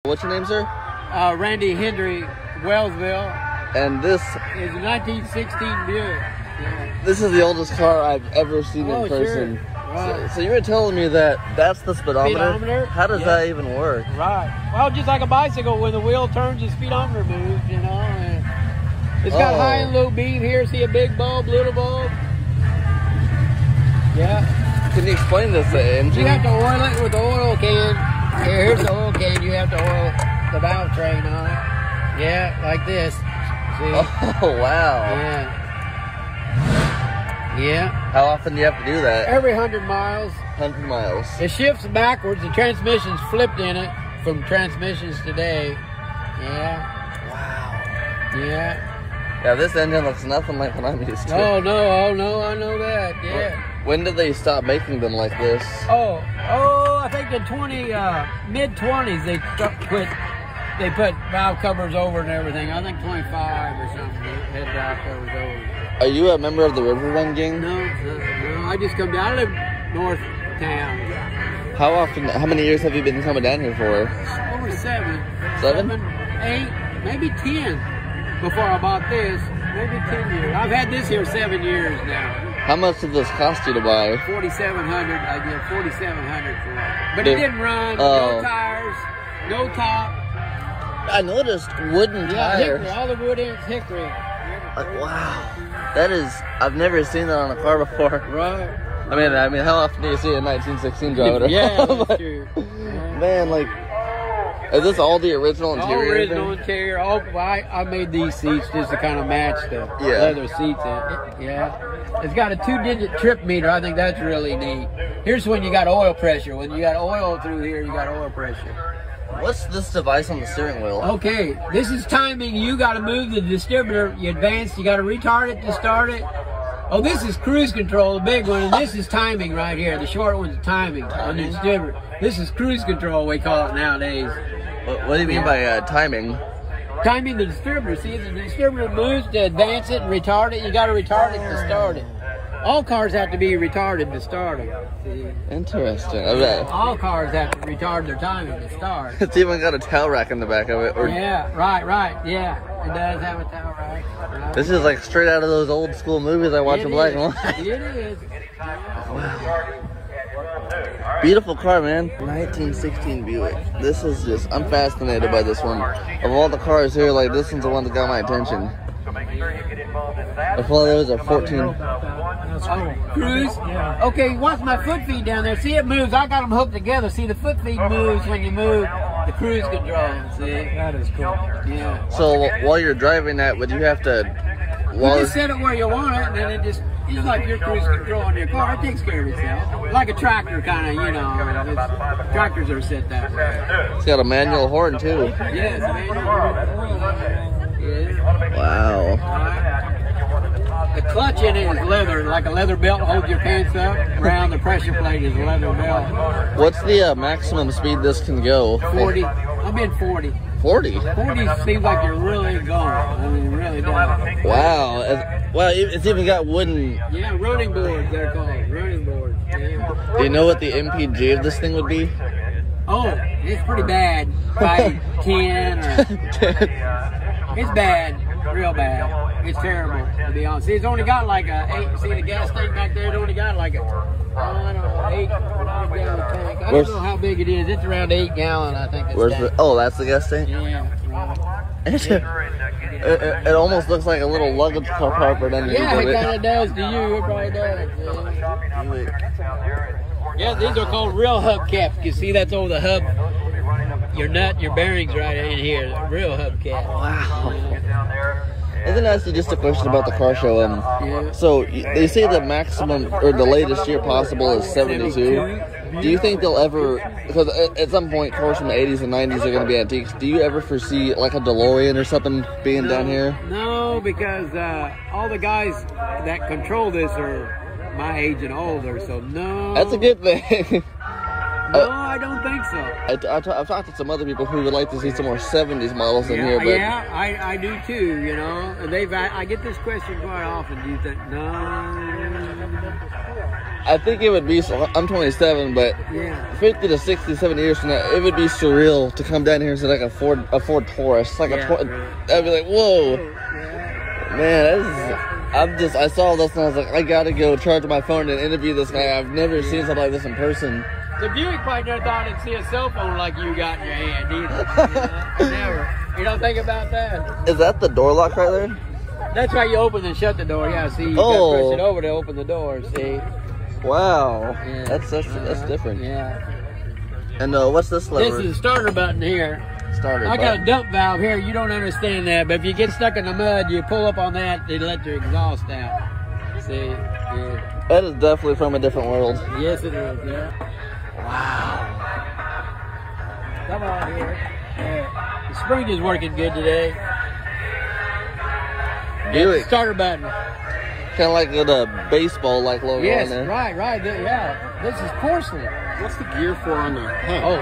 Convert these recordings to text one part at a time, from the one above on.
What's your name, sir? Randy Hendry, Wellsville. And this is a 1916 Buick. Yeah. This is the oldest car I've ever seen in person. Sure. Right. So you were telling me that that's the speedometer? How does that even work? Right. Well, just like a bicycle, when the wheel turns, the speedometer moves, you know. And it's got high and low beam here. See a big bulb, little bulb? Yeah. Can you explain this engine? You have to oil it with the oil can. Here's the oil can. You have to oil the valve train on it. Yeah, like this. See? Oh, wow. Yeah. Yeah. How often do you have to do that? Every 100 miles. 100 miles. It shifts backwards. The transmission's flipped in it from transmissions today. Yeah. Wow. Yeah. Yeah, this engine looks nothing like what I'm used to. Oh, no, I know that. Yeah. When did they stop making them like this? I think in mid-20s they quit. They put valve covers over and everything. I think 25 or something. They had valve covers over. Are you a member of the River Run gang? No. I just come down. I live north town. How many years have you been coming down here for? Over 7. 7? 8, maybe 10 before I bought this. Maybe 10 years. I've had this here 7 years now. How much did this cost you to buy? $4,700. I did $4,700 for it. But it didn't run. No tires. No top. I noticed wooden tires. Hickory. All the wood is hickory. Like, wow. That is, I've never seen that on a car before. Right. I mean, how often do you see a 1916 driver? Yeah, that's true. Man, like, is this all the original interior? All original interior. I made these seats just to kind of match the leather seats. It's got a 2-digit trip meter. I think that's really neat. Here's when you got oil pressure. When you got oil through here, you got oil pressure. What's this device on the steering wheel? Okay, this is timing. You got to move the distributor. You advance. You got to retard it to start it. Oh, this is cruise control, the big one, and this is timing right here. The short one's timing on the distributor. This is cruise control, we call it nowadays. What do you mean by timing? Timing the distributor. See, the distributor moves to advance it and retard it. You got to retard it to start it. All cars have to be retarded to start them. See? Interesting. Okay. All cars have to retard their timing to start. It's even got a tail rack in the back of it. Yeah, right. Yeah, it does have a tail rack. Right. This is like straight out of those old school movies I watch in black and white. It is. Wow. Beautiful car, man. 1916 Buick. This is just, I'm fascinated by this one. Of all the cars here, like this one's the one that got my attention. I thought there was a 14. Cruise? Yeah. Okay, watch my foot feed down there. See, it moves. I got them hooked together. See, the foot feed moves when you move the cruise control. See? That is cool. Yeah. So while you're driving that, would you have to... You just set it where you want it, and then it just... It's like your cruise control on your car. It takes care of itself. Like a tractor, kind of, you know. Tractors are set that way. It's got a manual horn, too. Yes, a manual horn. Yeah. Wow. The clutch in it is leather, like a leather belt holds your pants up. Around the pressure plate is a leather belt. What's the maximum speed this can go? 40. I'm in 40. 40? 40 seems like you're really going. I mean, it really does. Wow. Well, it's even got wooden... Yeah, running boards, they're called. Running boards. Yeah. Do you know what the MPG of this thing would be? Oh, it's pretty bad. Probably 10 or... 10. It's bad. Real bad. It's terrible, to be honest. See, it's only got like a 8. See the gas tank back there? It only got like a, I don't know, 8-gallon tank. I don't know how big it is. It's around 8 gallon, I think. That's the gas tank? Yeah. It almost looks like a little luggage compartment underneath it. It kind of does to you. It probably does. Yeah, these are called real hubcaps. You see, that's over the hub. Your nut, your bearings right in here. Real hubcap. Wow. Isn't that just a question about the car show? So they say the maximum or the latest year possible is 72. Do you think they'll ever, because at some point cars from the 80s and 90s are going to be antiques, do you ever foresee like a DeLorean or something being down here? No, because all the guys that control this are my age and older, so no. That's a good thing. No, I don't think so. I've talked to some other people who would like to see some more 70s models in here. But yeah, I do too, you know. And I get this question quite often. Do you think? No. I think it would be. I'm 27, but 50 to 60, 70 years from now, it would be surreal to come down here and see like a Ford Taurus, like I'd be like, whoa, man, I saw this and I was like, I gotta go charge my phone and interview this guy. I've never seen something like this in person. The Buick probably never thought it'd see a cell phone like you got in your hand either. Never. You don't think about that? Is that the door lock right there? That's why you open and shut the door. Yeah, see, you gotta push it over to open the door, see? Wow. Yeah. That's different. Yeah. And what's this lever? This is the starter button here. I got a dump valve here. You don't understand that, but if you get stuck in the mud, you pull up on that, they let your exhaust out. See? Yeah. That is definitely from a different world. Yes, it is, yeah. Wow. Come on here. Yeah. The spring is working good today. Buick. Starter button. Kind of like the baseball-like logo on there. Right. Yeah. This is porcelain. What's the gear for on the head? Oh,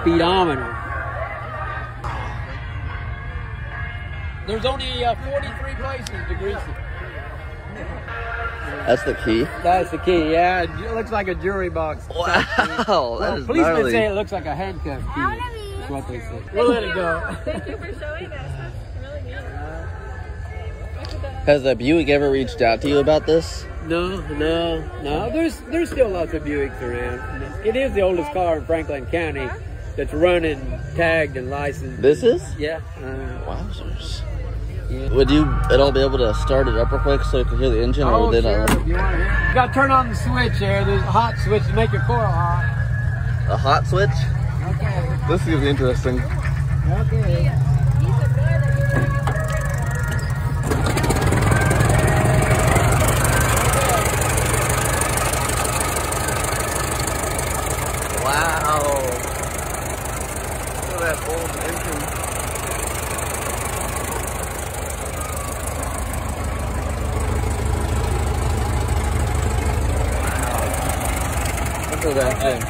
speedometer. There's only 43 places to grease it. That's the key? That's the key, yeah. It looks like a jewelry box. Wow, that is policemen gnarly. say it looks like a handcuff key. That's what they say. We'll let it go. Thank you for showing us. That's really neat. Has a Buick ever reached out to you about this? No. There's still lots of Buicks around. It is the oldest car in Franklin County that's running, tagged, and licensed. This is? Yeah. Wowzers. Yeah. Would you at all be able to start it up real quick so you can hear the engine? Or would they sure. not? You got to turn on the switch there. There's a hot switch to make your coil hot. A hot switch? Okay. This is interesting. Okay. Wow. Look at that old engine. Look at that thing.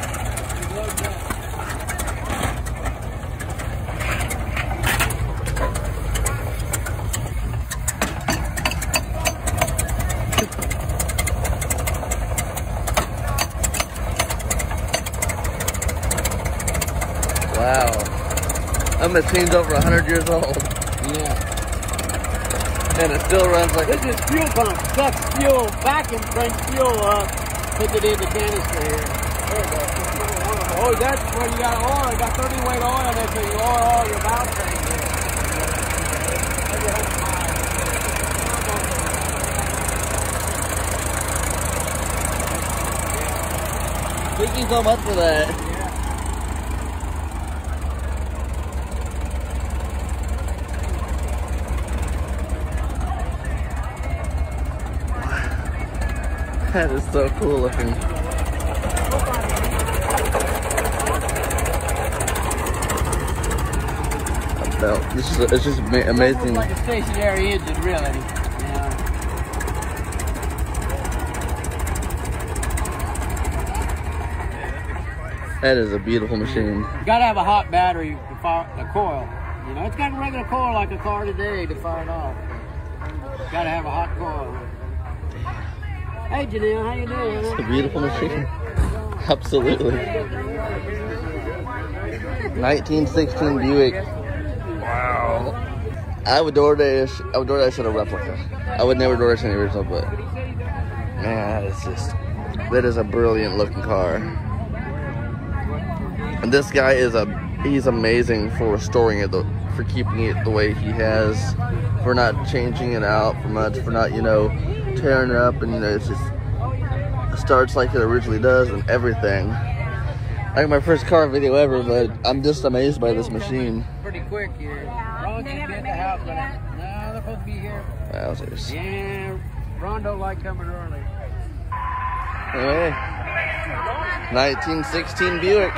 Wow. That machine's over 100 years old. Yeah. And it still runs like This is fuel pump. Sucks fuel, vacuum brings fuel up, puts it in the canister here. There we go. Oh, that's where you got oil. You got 30 weight oil in there, so you oil all your valve trains here. Thank you so much for that. That is so cool looking. It's just amazing. It's like a stationary engine, really. Yeah. That is a beautiful machine. You gotta have a hot battery to fire the coil. You know, it's got a regular coil like a car today to fire it off. You gotta have a hot coil. Hey Janelle, how you doing? It's a beautiful machine. Absolutely. 1916 Buick. Wow. I would DoorDash at a replica. I would never DoorDash any original, but man, that is a brilliant looking car. And this guy he's amazing for restoring it, for keeping it the way he has, for not changing it out for much, for not, tearing it up, and it's just starts like it originally does and everything. Like my first car video ever, but I'm just amazed by this machine. Pretty quick here. Ron just get in the house, but no, they're supposed to be here. Wowzers. Yeah, Ron don't like coming early. Anyway, 1916 Buick.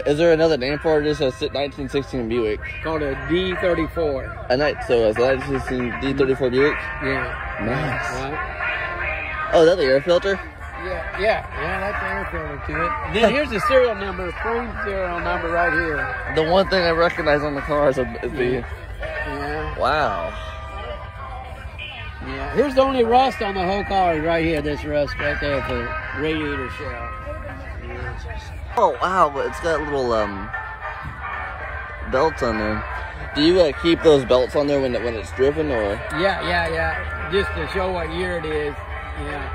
Is there another name for it? Just a 1916 Buick. Called a D34. So is that 1916 D34 Buick? Yeah. Nice. Right. Oh, is that the air filter? Yeah, that's the air filter to it. And then here's the serial number, phone serial number right here. The one thing I recognize on the car is the... Yeah. Wow. Yeah, here's the only rust on the whole car right here, this rust right there for radiator shell. Oh wow, but it's got little belts on there. Do you keep those belts on there when it's driven, or? Yeah. Just to show what year it is. Yeah.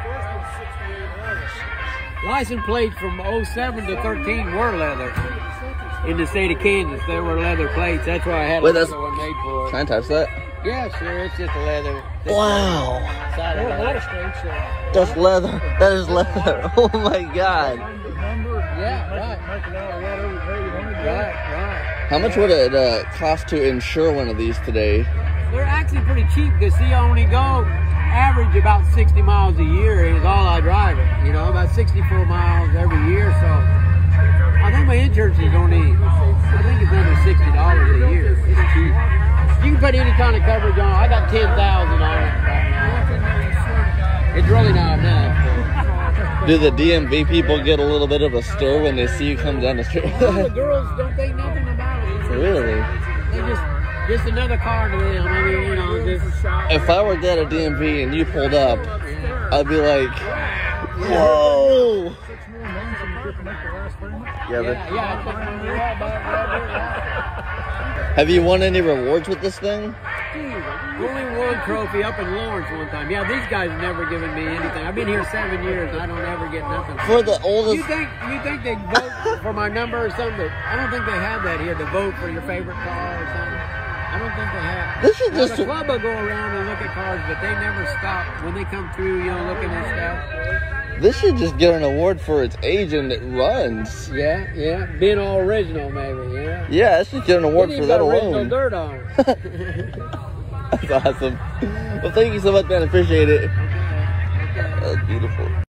License plates from 07 to 13 were leather. In the state of Kansas, there were leather plates. That's why I had another one made for it. Can I touch that? Yeah, sure. It's just a leather. Wow. That's leather. That is leather. Oh my God. Yeah, right. How much would it cost to insure one of these today? They're actually pretty cheap because I only go average about 60 miles a year is all I drive it. You know, about 64 miles every year. So I think my insurance is only, I think it's under $60 a year. It's cheap. You can put any kind of coverage on. I got 10,000 on it right now. It's really not enough. Do the DMV people get a little bit of a stir when they see you come down the street? The girls don't think nothing about it. Really? They just another car to them. I mean, you know, just. If I were at a DMV and you pulled up, I'd be like, whoa! Have you won any rewards with this thing? Only one trophy up in Lawrence one time. Yeah, these guys have never given me anything. I've been here 7 years and I don't ever get nothing. For the oldest... You think they vote for my number or something? I don't think they have that here, to vote for your favorite car or something. I don't think they have. This is just... The club will go around and look at cars, but they never stop when they come through, you know, looking at stuff. This should just get an award for its age and it runs. Yeah. Being all original, maybe, yeah. Yeah, it should get an award for that alone. Original dirt on it. That's awesome. Well, thank you so much, man. I appreciate it. Okay. That was beautiful.